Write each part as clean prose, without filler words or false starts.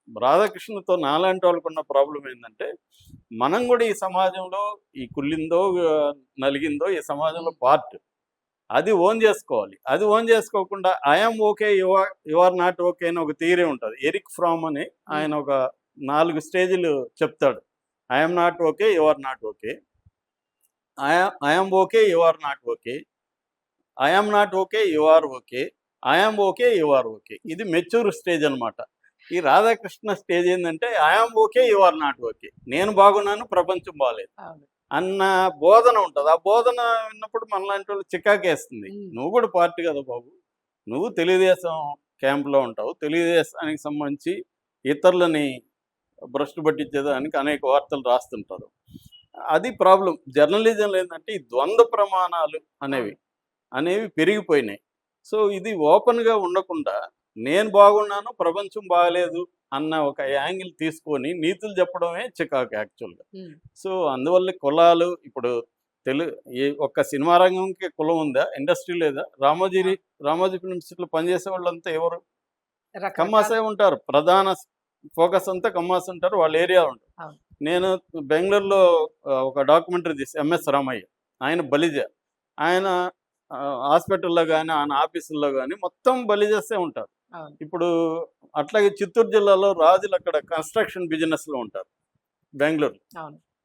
రాధాకృష్ణతో నాలాంటి వాళ్ళకున్న ప్రాబ్లం ఏంటంటే, మనం కూడా ఈ సమాజంలో ఈ కుళ్ళిందో, నలిగిందో ఈ సమాజంలో పార్ట్. అది ఓన్ చేసుకోవాలి. అది ఓన్ చేసుకోకుండా I am okay, you are not okay అని ఒక థియరీ ఉంటది. ఎరిక్ ఫ్రామ్ అని ఆయన ఒక 4 స్టేజ్‌లు చెప్తాడు. I am not okay, you are not okay. I am okay, you are not okay. I am not okay, you are okay. I am okay, you are okay. ఇది mature stage అనమాట. ఈ Radhakrishna stage ఏందంటే I am okay, you are not okay. నేను బాగున్నాను, ప్రపంచం బాలేదు అన్న బోధన ఉంటది. ఆ బోధన విన్నప్పుడు మనలాంటోళ్ళు చికాకేస్తుంది. నువ్వు కూడా పార్టీ కదా బాబు! నువ్వు తెలుగుదేశం క్యాంప్‌లో ఉంటావు. తెలుగుదేశానికి సంబంధించి ఇతరులని భ్రష్టు పట్టించేదానికి అనేక వార్తలు రాస్తుంటారు. అది ప్రాబ్లమ్. జర్నలిజంలో ఏందంటే ఈ ద్వంద్వ ప్రమాణాలు అనేవి పెరిగిపోయినాయి. సో, ఇది ఓపెన్‌గా ఉండకుండా నేను బాగున్నాను, ప్రపంచం బాగాలేదు అన్న ఒక యాంగిల్ తీసుకొని నీతులు చెప్పడమే చికాకు యాక్చువల్‌గా. సో, అందువల్ల కులాలు ఇప్పుడు ఈ ఒక్క సినిమా రంగంకి కులం ఉందా? ఇండస్ట్రీ లేదా? రామోజీ ఫిల్మ్ ఇన్స్టిట్యూట్‌లో పనిచేసే వాళ్ళంతా ఎవరు? కమ్మాసే ఉంటారు. ప్రధాన ఫోకస్ అంతా కమ్మాస్ ఉంటారు. వాళ్ళ ఏరియా ఉంటారు. నేను బెంగుళూరులో ఒక డాక్యుమెంటరీ తీసి ఎంఎస్ రామయ్య. ఆయన బలిజ. ఆయన హాస్పిటల్లో గానీ, ఆయన ఆఫీసుల్లో గానీ మొత్తం బలిజసే ఉంటారు. ఇప్పుడు అట్లాగే చిత్తూరు జిల్లాలో రాజులు అక్కడ కన్స్ట్రక్షన్ బిజినెస్‌లో ఉంటారు బెంగుళూరులో.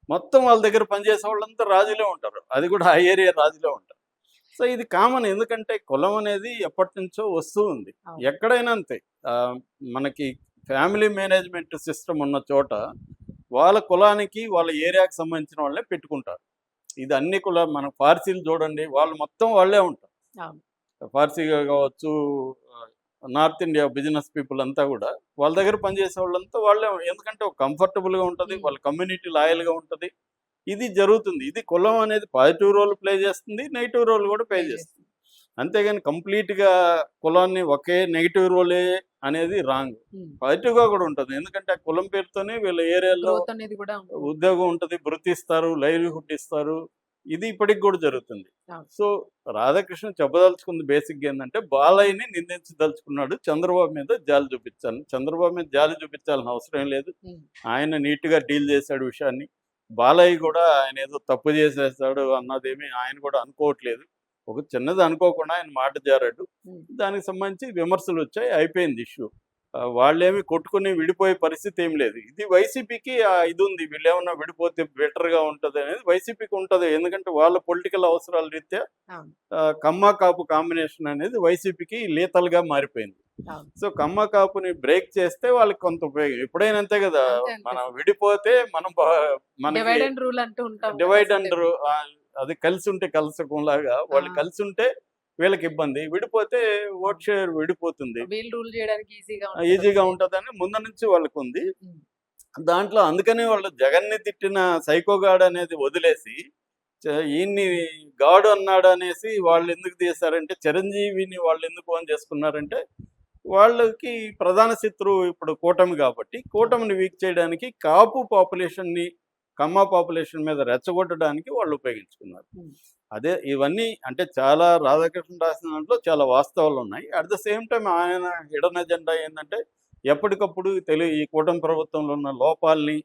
మొత్తం వాళ్ళ దగ్గర పనిచేసే వాళ్ళంతా రాజులే ఉంటారు. అది కూడా ఆ ఏరియా రాజులే ఉంటారు. సో, ఇది కామన్. ఎందుకంటే కులం అనేది ఎప్పటినుంచో వస్తూ ఉంది. ఎక్కడైనా అంతే. మనకి ఫ్యామిలీ మేనేజ్మెంట్ సిస్టమ్ ఉన్న చోట వాళ్ళ కులానికి, వాళ్ళ ఏరియాకి సంబంధించిన వాళ్ళే పెట్టుకుంటారు. ఇది అన్ని మన పార్సీలు చూడండి, వాళ్ళు మొత్తం వాళ్ళే ఉంటారు. పార్సీగా కావచ్చు, నార్త్ ఇండియా బిజినెస్ పీపుల్ అంతా కూడా వాళ్ళ దగ్గర పనిచేసే వాళ్ళంతా వాళ్ళే. ఎందుకంటే కంఫర్టబుల్గా ఉంటుంది, వాళ్ళ కమ్యూనిటీ లాయల్గా ఉంటుంది. ఇది జరుగుతుంది. ఇది కులం అనేది పాజిటివ్ రోల్ ప్లే చేస్తుంది, నెగిటివ్ రోల్ కూడా ప్లే చేస్తుంది. అంతేగాని కంప్లీట్‌గా కులాన్ని ఒకే నెగిటివ్ రోలే అనేది రాంగ్. పాజిటివ్‌గా కూడా ఉంటుంది. ఎందుకంటే ఆ కులం పేరుతోనే వీళ్ళ ఏరియాలో ఉద్యోగం ఉంటుంది, వృత్తిస్తారు, లైవ్లీహుడ్ ఇస్తారు. ఇది ఇప్పటికి కూడా జరుగుతుంది. సో, రాధాకృష్ణ చెప్పదలుచుకుంది బేసిక్‌గా ఏంటంటే బాలయ్యని నిందించదలుచుకున్నాడు. చంద్రబాబు మీద జాలి చూపించాలి. చంద్రబాబు మీద జాలి చూపించాల్సిన అవసరం లేదు. ఆయన నీట్‌గా డీల్ చేశాడు విషయాన్ని. బాలయ్య కూడా ఆయన ఏదో తప్పు చేసేస్తాడు అన్నదేమీ ఆయన కూడా అనుకోవట్లేదు. ఒక చిన్నది అనుకోకుండా ఆయన మాట జారాడు. దానికి సంబంధించి విమర్శలు వచ్చాయి. అయిపోయింది ఇష్యూ. వాళ్ళేమి కొట్టుకుని విడిపోయే పరిస్థితి ఏం లేదు. ఇది వైసీపీకి ఇది ఉంది. వీళ్ళేమన్నా విడిపోతే బెటర్‌గా ఉంటది అనేది వైసీపీకి ఉంటది. ఎందుకంటే వాళ్ళ పొలిటికల్ అవసరాల రీత్యా కమ్మ కాపు కాంబినేషన్ అనేది వైసీపీకి లీతల్‌గా మారిపోయింది. సో, కమ్మ కాపుని బ్రేక్ చేస్తే వాళ్ళకి కొంత ఉపయోగం. ఎప్పుడైనా అంతే కదా! మనం విడిపోతే మనం డివైడ్ అండ్ రూల్ అది కలిసి ఉంటే కలసకంలాగా వాళ్ళు కలిసి ఉంటే వీళ్ళకి ఇబ్బంది, విడిపోతే ఓట్ షేర్ విడిపోతుంది, ఈజీగా ఉంటుందని ముందు నుంచి వాళ్ళకు ఉంది. దాంట్లో అందుకనే వాళ్ళు జగన్ని తిట్టిన సైకోగాడ్ అనేది వదిలేసి ఈయన్ని గాడు అన్నాడు అనేసి వాళ్ళు ఎందుకు తీశారంటే, చిరంజీవిని వాళ్ళు ఎందుకు ఓన్ చేసుకున్నారంటే వాళ్ళకి ప్రధాన శత్రువు ఇప్పుడు కూటమి కాబట్టి కూటమిని వీక్ చేయడానికి కాపు పాపులేషన్ని కమ్మ పాపులేషన్ మీద రెచ్చగొట్టడానికి వాళ్ళు ఉపయోగించుకున్నారు. అదే ఇవన్నీ అంటే చాలా రాధాకృష్ణ రాసిన దాంట్లో చాలా వాస్తవాలు ఉన్నాయి. అట్ ద సేమ్ టైం ఆయన హిడెన్ ఎజెండా ఏంటంటే ఎప్పటికప్పుడు ఈ కూటమి ప్రభుత్వంలో ఉన్న లోపాలని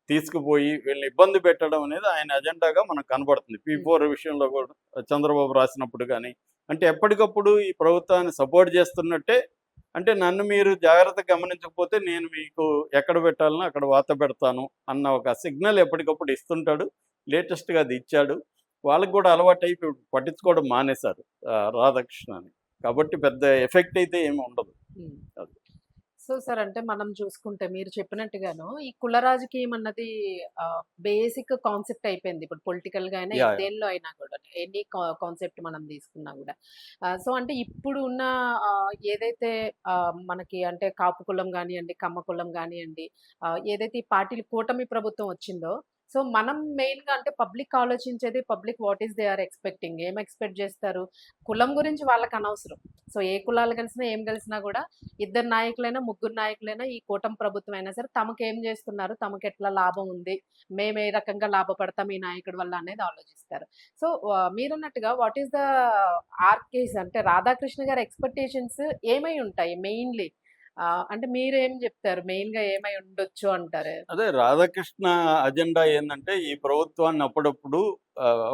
తీసుకుపోయి వీళ్ళని ఇబ్బంది పెట్టడం అనేది ఆయన అజెండాగా మనకు కనబడుతుంది. P4 విషయంలో కూడా చంద్రబాబు రాసినప్పుడు కానీ, అంటే ఎప్పటికప్పుడు ఈ ప్రభుత్వాన్ని సపోర్ట్ చేస్తున్నట్టే. అంటే నన్ను మీరు జాగ్రత్తగా గమనించకపోతే నేను మీకు ఎక్కడ పెట్టాలనో అక్కడ వాత పెడతాను అన్న ఒక సిగ్నల్ ఎప్పటికప్పుడు ఇస్తుంటాడు. లేటెస్ట్‌గా అది ఇచ్చాడు. వాళ్ళకి కూడా అలవాటైపోయి పట్టించుకోవడం మానేశారు రాధాకృష్ణని. కాబట్టి పెద్ద ఎఫెక్ట్ అయితే ఏమి ఉండదు. సో సార్, అంటే మనం చూసుకుంటే మీరు చెప్పినట్టుగాను ఈ కుల రాజకీయం అన్నది బేసిక్ కాన్సెప్ట్ అయిపోయింది. ఇప్పుడు పొలిటికల్‌గా అయినా దేనిలో అయినా కూడా ఎనీ కాన్సెప్ట్ మనం తీసుకున్నా కూడా. సో, అంటే ఇప్పుడు ఉన్న ఏదైతే మనకి అంటే కాపు కులం గానియండి, కమ్మ కులం గానియండి, ఏదైతే ఈ పార్టీలు కూటమి ప్రభుత్వం వచ్చిందో, సో మనం మెయిన్‌గా అంటే పబ్లిక్ ఆలోచించేది public what is they are expecting. ఏం ఎక్స్‌పెక్ట్ చేస్తారు? కులం గురించి వాళ్ళకి అనవసరం. సో ఏ కులాలు కలిసినా ఏం కలిసినా కూడా ఇద్దరు నాయకులైనా, ముగ్గురు నాయకులైనా, ఈ కూటమి ప్రభుత్వం అయినా సరే తమకేం చేస్తున్నారు, తమకెట్లా లాభం ఉంది, మేము ఏ రకంగా లాభపడతాం ఈ నాయకుడి వల్ల అనేది ఆలోచిస్తారు. సో మీరన్నట్టుగా వాట్ ఈస్ ద ఆర్కేస్ అంటే రాధాకృష్ణ గారి ఎక్స్‌పెక్టేషన్స్ ఏమై ఉంటాయి మెయిన్‌లీ? అంటే మీరేం చెప్తారు? మెయిన్‌గా ఏమై ఉండొచ్చు అంటారు? అదే రాధాకృష్ణ అజెండా ఏందంటే, ఈ ప్రభుత్వాన్ని అప్పుడప్పుడు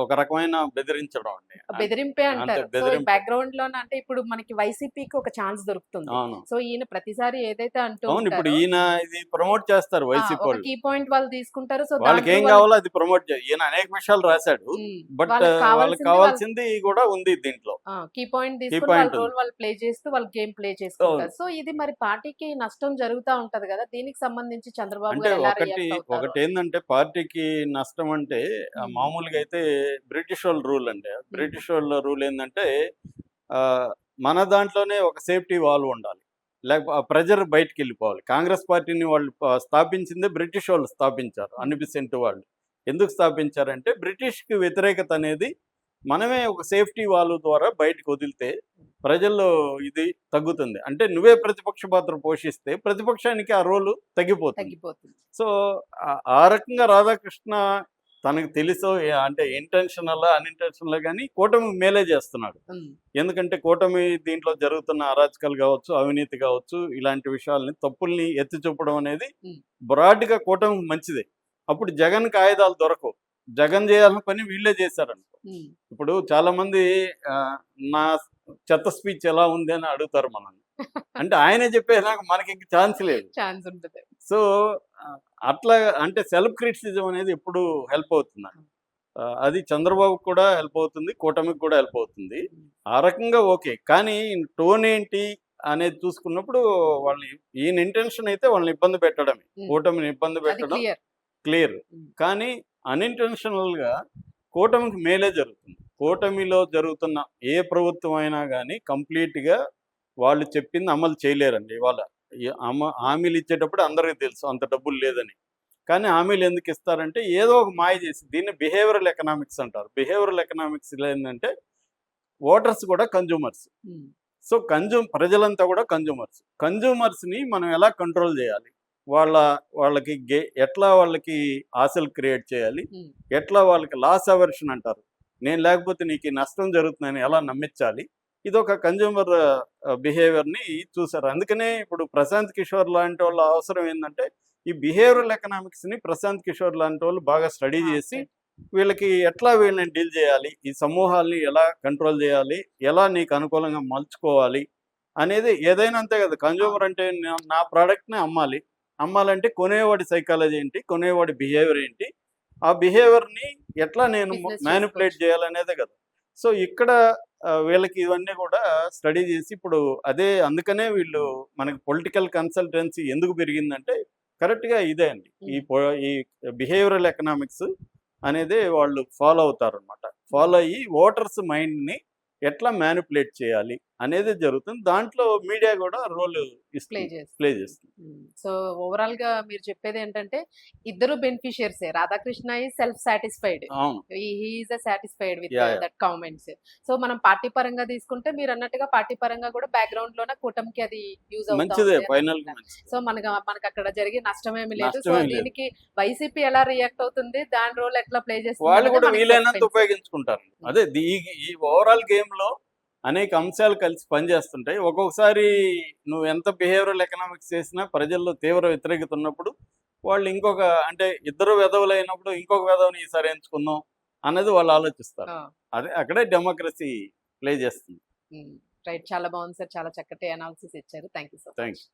ఒక రకమైన బెదిరించడం అండి. బెదిరింపే అంతే అంటారు. సో, బెదిరింపు. బ్యాక్‌గ్రౌండ్‌లోన అంటే ఇప్పుడు మనకి వైసీపీకి ఒక ఛాన్స్ దొరుకుతుంది. అవును. సో, ఈయన ప్రతిసారి ఏదైతే అంటూ అవును. ఇప్పుడు ఉంటారో ఈయన ఇది ప్రమోట్ చేస్తారు వైసీపీ ఒక వాళ్ళు. కీ పాయింట్ వాళ్ళు తీసుకుంటారు. సో, దాంట్లో వాళ్ళకేం వాళ్ళకి కావాలో అది ప్రమోట్ ఈయన అనేక విషయాలు రాశాడు. బట్ వాళ్ళకి వాళ్ళకి కావాల్సింది వాళ్ళు కావాల్సింది కూడా ఉంది దీంట్లో. కీ పాయింట్ కీ తీసుకొని వాళ్ళ పాయింట్ ఉంది. రోల్ వాళ్ళు ప్లే చేస్తూ వాళ్ళు గేమ్ ప్లే అవును. చేసుకుంటారు. సో, ఇది మరి పార్టీకి నష్టం జరుగుతా ఉంటది గదా! దీనికి సంబంధించి చంద్రబాబు అంటే గారు ఎలా రియాక్ట్ అవుతారు? ఒకటేందంటే పార్టీకి నష్టం అంటే హ్మ్. మామూలుగా అయితే బ్రిటిష్ వాళ్ళ రూల్ అండి. హ్మ్. బ్రిటిష్ వాళ్ళ రూల్ ఏందంటే ఆహ్, మన దాంట్లోనే ఒక సేఫ్టీ వాల్వ్ ఉండాలి. ఆ ప్రెజర్ బయటికెళ్ళిపోవాలి. కాంగ్రెస్ పార్టీని వాళ్ళు స్థాపించిందే బ్రిటిష్ వాళ్ళు స్థాపించారు. హ్మ్. అన్ని బెసెంట్ వాళ్ళు. ఎందుకు స్థాపించారంటే బ్రిటిష్‌కి వ్యతిరేకత అనేది మనమే ఒక సేఫ్టీ వాల్వ్ ద్వారా బయటకు వదిలితే ప్రజల్లో ఇది తగ్గుతుంది. అంటే నువ్వే ప్రతిపక్ష పాత్ర పోషిస్తే ప్రతిపక్షానికి ఆ రోలు తగ్గిపోతుంది. తగ్గిపోతుంది. సో, ఆ రకంగా రాధాకృష్ణ తనకు తెలుసో అంటే ఇంటెన్షనలా, అన్‌ఇంటెన్షనలా గాని కూటమికి మేలే చేస్తున్నాడు. హ్మ్. ఎందుకంటే కూటమి దీంట్లో జరుగుతున్న అరాచకాలు గావచ్చు, అవినీతి గావచ్చు, ఇలాంటి విషయాల్ని తప్పుల్ని ఎత్తి చూపడం అనేది హ్మ్. బ్రాడ్‌గా కూటమికి మంచిదే. అప్పుడు జగన్‌కి ఆయుధాలు దొరకవు. జగన్ చేయాల్సిన పని వీళ్ళే చేశారనుకో. హ్మ్. ఇప్పుడు చాలామంది ఆహ్, నా చెత్త స్పీచ్ ఎలా ఉంది అని అడుగుతారు మనల్ని. అంటే ఆయనే చెప్పేదాకా మనకింక ఛాన్స్ లేదు. ఛాన్స్ ఉంటది. సో, ఆహ్, అట్లా అంటే సెల్ఫ్ క్రిటిసిజం అనేది ఎప్పుడూ హెల్ప్ అవుతుందండి. అది చంద్రబాబుకి కూడా హెల్ప్ అవుతుంది. కూటమికి కూడా హెల్ప్ అవుతుంది. హ్మ్. ఆ రకంగా ఓకే. కానీ టోన్ ఏంటి అనేది చూసుకున్నప్పుడు వాళ్ళని ఈయన ఇంటెన్షన్ అయితే వాళ్ళని ఇబ్బంది పెట్టడమే. హ్మ్. కూటమిని ఇబ్బంది అది పెట్టడం క్లియర్. క్లియర్. హ్మ్. కానీ అన్‌ఇంటెన్షనల్‌గా కూటమికి మేలే జరుగుతుంది. కూటమిలో జరుగుతున్న ఏ ప్రభుత్వం అయినా గాని కంప్లీట్‌గా వాళ్ళు చెప్పింది అమలు చేయలేరండి ఇవాళ. హామీలు ఇచ్చేటప్పుడు అందరికి తెలుసు అంత డబ్బులు లేదని. కానీ హామీలు ఎందుకు ఇస్తారంటే ఏదో ఒక మాయ చేసి దీన్ని బిహేవియరల్ ఎకనామిక్స్ అంటారు. బిహేవియరల్ ఎకనామిక్స్‌లో ఏందంటే ఓటర్స్ కూడా కన్స్యూమర్స్. హ్మ్. సో, ప్రజలంతా కూడా కన్స్యూమర్స్. కన్స్యూమర్స్‌ని మనం ఎలా కంట్రోల్ చేయాలి? వాళ్ళ వాళ్ళకి ఎట్లా వాళ్ళకి ఆశలు క్రియేట్ చేయాలి? హ్మ్. ఎట్లా వాళ్ళకి లాస్ అవర్షన్ అంటారు. నేను లేకపోతే నీకు ఈ నష్టం జరుగుతుందని ఎలా నమ్మించాలి? ఇదొక కన్స్యూమర్ బిహేవియర్‌ని చూసారు. అందుకనే ఇప్పుడు ప్రశాంత్ కిషోర్ లాంటోళ్ళ అవసరం ఏందంటే, ఈ బిహేవియరల్ ఎకనామిక్స్‌ని ప్రశాంత్ కిషోర్ లాంటోళ్ళు బాగా స్టడీ చేసి, స్టడీ. వీళ్ళకి ఎట్లా వీళ్ళని డీల్ చేయాలి? ఈ సమూహాల్ని ఎలా కంట్రోల్ చేయాలి? ఎలా నీకు అనుకూలంగా మలుచుకోవాలి? అనేది ఏదైనా అంతే కదా! కన్స్యూమర్ అవును. అంటే నా ప్రొడక్ట్‌ని అమ్మాలి. అమ్మాలంటే కొనేవాడి సైకాలజీ ఏంటి? కొనేవాడి బిహేవియర్ ఏంటి? ఆ బిహేవియర్‌ని ఎట్లా నేను బిజినెస్ మానిప్యులేట్ చేసుకోవచ్చు. చేయాలనేదే కదా! సో, ఇక్కడ వీళ్ళకి ఇవన్నీ కూడా స్టడీ చేసి ఇప్పుడు అందుకనే వీళ్ళు మనకి పొలిటికల్ కన్సల్టెన్సీ ఎందుకు పెరిగిందంటే కరెక్ట్‌గా ఇదే అండి. హ్మ్. ఈ బిహేవియరల్ ఎకనామిక్స్ అనేదే వాళ్ళు ఫాలో అవుతారనమాట. హ్మ్. ఫాలో అయ్యి ఓటర్స్ మైండ్‌ని ఎట్లా మానిప్యులేట్ చేయాలి అనేది జరుగుతుంది. దాంట్లో మీడియా కూడా రోల్ ప్లే ఇస్తుంది. చేస్తుంది. ప్లే చేస్తుంది. సో, ఓవరాల్‌గా మీరు చెప్పేదేంటంటే, ఇద్దరు బెనిఫిషియర్సే. Radhakrishna is self satisfied. అవును. He is satisfied with yeah! That comments. So, మనం పార్టీ పరంగా తీసుకుంటే మీరన్నట్టుగా పార్టీ పరంగా కూడా బ్యాక్‌గ్రౌండ్‌లోన కూటమికి అది యూజ్ అవుతా మంచిదే. ఉంది అని ఫైనల్‌గా అనుకుంటా. మంచిదే. సో, మనకక్కడ జరిగే నష్టమేమి లేదు. సో, నష్టమేం లేదు. దీనికి వైసీపీ ఎలా రియాక్ట్ అవుతుంది? దాని రోల్ ఎట్లా ప్లే వాళ్ళు చేస్తుందన్నదే కూడా మనకి వీలైనంత సస్పెన్స్. ఉపయోగించుకుంటారు. హ్మ్. అదే ఈ ఓవరాల్ గేమ్‌లో అనేక అంశాలు కలిసి పనిచేస్తుంటాయి. ఒక్కొక్కసారి నువ్వు ఎంత బిహేవియరల్ ఎకనామిక్స్ చేసినా ప్రజల్లో తీవ్ర వ్యతిరేకత ఉన్నప్పుడు వాళ్ళు అంటే ఇద్దరు వెధవలైనప్పుడు ఇంకొక వెధవని ఈసారి ఎంచుకుందాం అన్నది వాళ్ళు ఆలోచిస్తారు. ఆ! అక్కడే డెమోక్రసీ ప్లే చేస్తుంది. హ్మ్. రైట్. చాలా బాగుంది సార్. చాలా చక్కటి అనాలిసిస్ ఇచ్చారు. Thank you so much. Thanks.